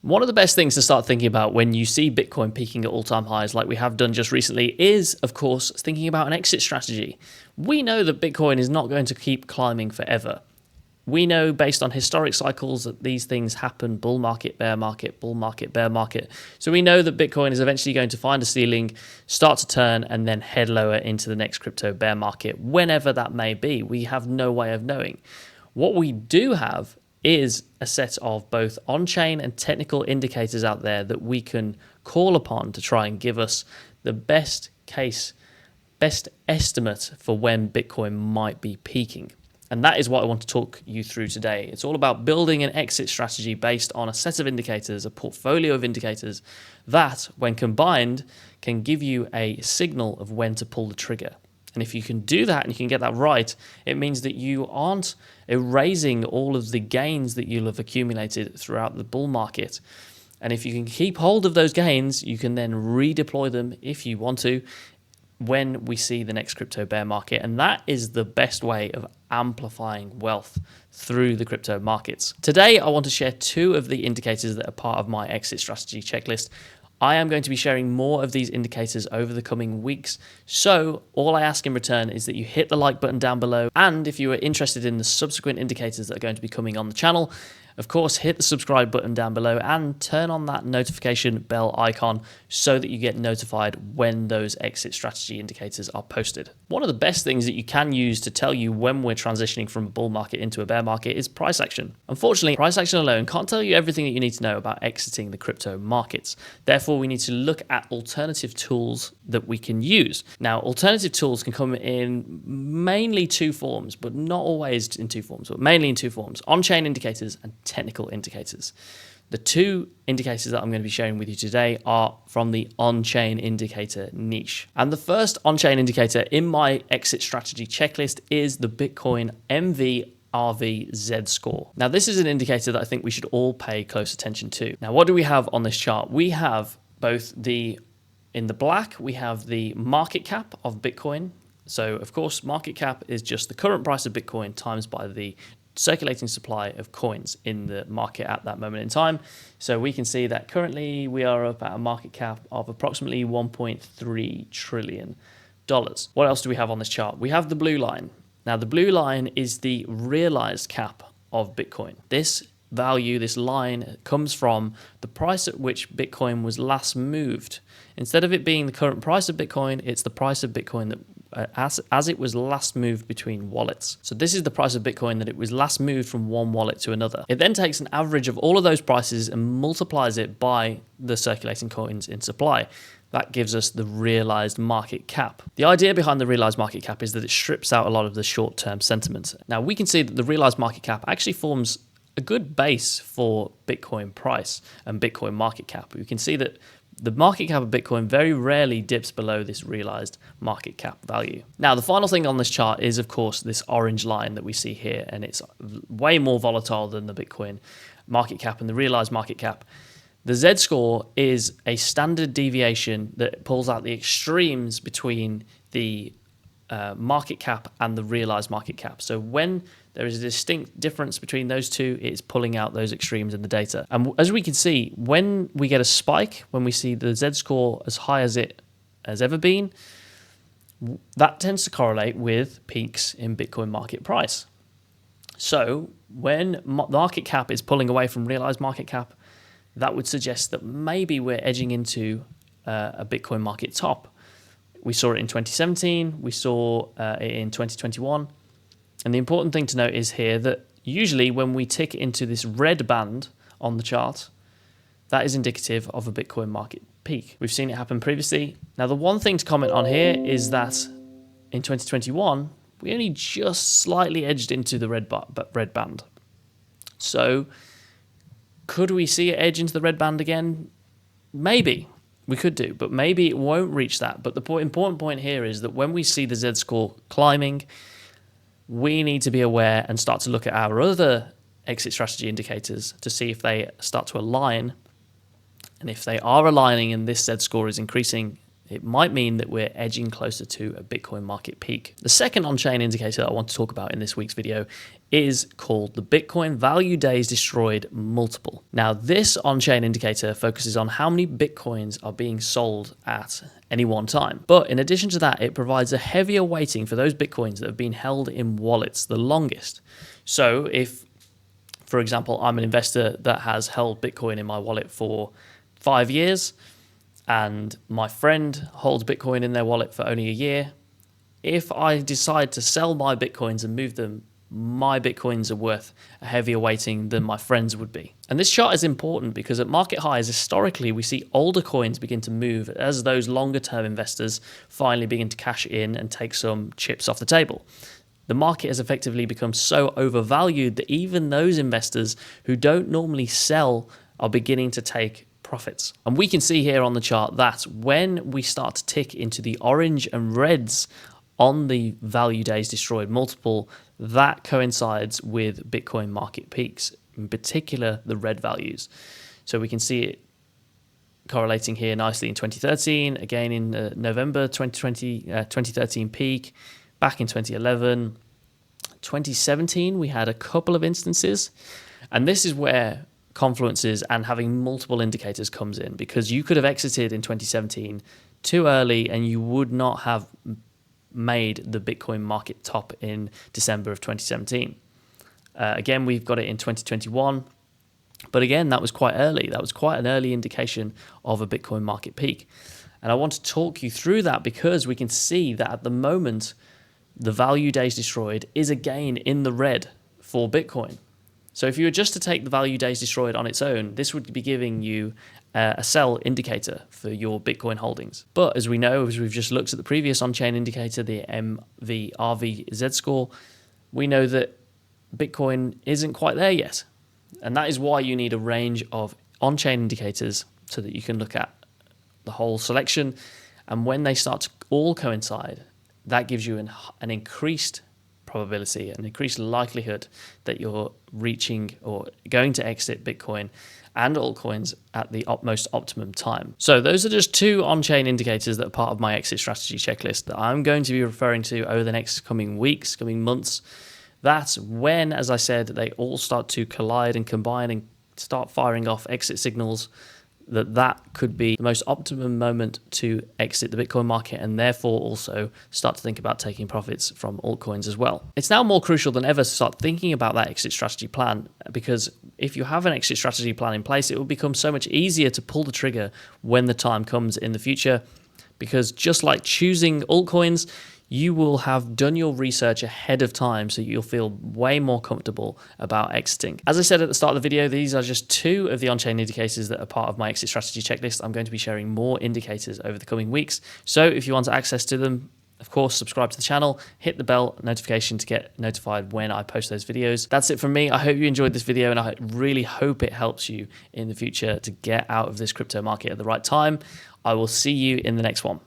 One of the best things to start thinking about when you see Bitcoin peaking at all-time highs like we have done just recently is, of course, thinking about an exit strategy. We know that Bitcoin is not going to keep climbing forever. We know based on historic cycles that these things happen: bull market, bear market, bull market, bear market. So we know that Bitcoin is eventually going to find a ceiling, start to turn, and then head lower into the next crypto bear market, whenever that may be. We have no way of knowing. What we do have is a set of both on-chain and technical indicators out there that we can call upon to try and give us the best estimate for when Bitcoin might be peaking. And that is what I want to talk you through today. It's all about building an exit strategy based on a set of indicators, a portfolio of indicators that, when combined, can give you a signal of when to pull the trigger. And if you can do that and you can get that right, it means that you aren't erasing all of the gains that you'll have accumulated throughout the bull market. And if you can keep hold of those gains, you can then redeploy them if you want to when we see the next crypto bear market. And that is the best way of amplifying wealth through the crypto markets. Today, I want to share two of the indicators that are part of my exit strategy checklist. I am going to be sharing more of these indicators over the coming weeks. So all I ask in return is that you hit the like button down below. And if you are interested in the subsequent indicators that are going to be coming on the channel, of course, hit the subscribe button down below and turn on that notification bell icon so that you get notified when those exit strategy indicators are posted. One of the best things that you can use to tell you when we're transitioning from a bull market into a bear market is price action. Unfortunately, price action alone can't tell you everything that you need to know about exiting the crypto markets. Therefore, we need to look at alternative tools that we can use. Now, alternative tools can come in mainly two forms, but not always in two forms, but mainly in two forms: on-chain indicators and technical indicators. The two indicators that I'm going to be sharing with you today are from the on-chain indicator niche. And the first on-chain indicator in my exit strategy checklist is the Bitcoin MVRV Z-score. Now, this is an indicator that I think we should all pay close attention to. Now, what do we have on this chart? We have both in the black, we have the market cap of Bitcoin. So, of course, market cap is just the current price of Bitcoin times by the circulating supply of coins in the market at that moment in time. So we can see that currently we are up at a market cap of approximately $1.3 trillion. What else do we have on this chart? We have the blue line. Now, the blue line is the realized cap of Bitcoin. This value, this line, comes from the price at which Bitcoin was last moved. Instead of it being the current price of Bitcoin, it's the price of Bitcoin that as it was last moved between wallets. So this is the price of Bitcoin that it was last moved from one wallet to another. It then takes an average of all of those prices and multiplies it by the circulating coins in supply. That gives us the realized market cap. The idea behind the realized market cap is that it strips out a lot of the short-term sentiment. Now, we can see that the realized market cap actually forms a good base for Bitcoin price and Bitcoin market cap. We can see that the market cap of Bitcoin very rarely dips below this realized market cap value. Now, the final thing on this chart is, of course, this orange line that we see here, and it's way more volatile than the Bitcoin market cap and the realized market cap. The Z-score is a standard deviation that pulls out the extremes between the market cap and the realized market cap. So when there is a distinct difference between those two, it's pulling out those extremes in the data. And as we can see, when we get a spike, when we see the Z-score as high as it has ever been, that tends to correlate with peaks in Bitcoin market price. So when market cap is pulling away from realized market cap, that would suggest that maybe we're edging into a Bitcoin market top. We saw it in 2017, we saw it in 2021. And the important thing to note is here that usually when we tick into this red band on the chart, that is indicative of a Bitcoin market peak. We've seen it happen previously. Now, the one thing to comment on here is that in 2021, we only just slightly edged into the red band. So could we see it edge into the red band again? Maybe. We could do, but maybe it won't reach that. But the important point here is that when we see the Z-score climbing, we need to be aware and start to look at our other exit strategy indicators to see if they start to align. And if they are aligning and this Z-score is increasing, it might mean that we're edging closer to a Bitcoin market peak. The second on-chain indicator I want to talk about in this week's video is called the Bitcoin Value Days Destroyed Multiple. Now, this on-chain indicator focuses on how many Bitcoins are being sold at any one time. But in addition to that, it provides a heavier weighting for those Bitcoins that have been held in wallets the longest. So if, for example, I'm an investor that has held Bitcoin in my wallet for 5 years, and my friend holds Bitcoin in their wallet for only a year, if I decide to sell my Bitcoins and move them, my Bitcoins are worth a heavier weighting than my friends would be. And this chart is important because at market highs, historically, we see older coins begin to move as those longer term investors finally begin to cash in and take some chips off the table. The market has effectively become so overvalued that even those investors who don't normally sell are beginning to take profits. And we can see here on the chart that when we start to tick into the orange and reds on the value days destroyed multiple, that coincides with Bitcoin market peaks, in particular the red values. So we can see it correlating here nicely in 2013, again in November 2020, 2013 peak, back in 2011, 2017 we had a couple of instances, and this is where confluences and having multiple indicators comes in, because you could have exited in 2017 too early and you would not have made the Bitcoin market top in December of 2017. Again, we've got it in 2021, but again, that was quite early. That was quite an early indication of a Bitcoin market peak. And I want to talk you through that because we can see that at the moment, the value days destroyed is again in the red for Bitcoin. So if you were just to take the value days destroyed on its own, this would be giving you a sell indicator for your Bitcoin holdings. But as we know, as we've just looked at the previous on-chain indicator, the MVRV Z-score, we know that Bitcoin isn't quite there yet. And that is why you need a range of on-chain indicators so that you can look at the whole selection. And when they start to all coincide, that gives you an increased probability, an increased likelihood that you're reaching or going to exit Bitcoin and altcoins at the most optimum time. So those are just two on-chain indicators that are part of my exit strategy checklist that I'm going to be referring to over the next coming weeks, coming months. That's when, as I said, they all start to collide and combine and start firing off exit signals, that could be the most optimum moment to exit the Bitcoin market and therefore also start to think about taking profits from altcoins as well. It's now more crucial than ever to start thinking about that exit strategy plan, because if you have an exit strategy plan in place, it will become so much easier to pull the trigger when the time comes in the future, because just like choosing altcoins, you will have done your research ahead of time, so you'll feel way more comfortable about exiting. As I said at the start of the video, these are just two of the on-chain indicators that are part of my exit strategy checklist. I'm going to be sharing more indicators over the coming weeks. So if you want access to them, of course, subscribe to the channel, hit the bell notification to get notified when I post those videos. That's it from me. I hope you enjoyed this video, and I really hope it helps you in the future to get out of this crypto market at the right time. I will see you in the next one.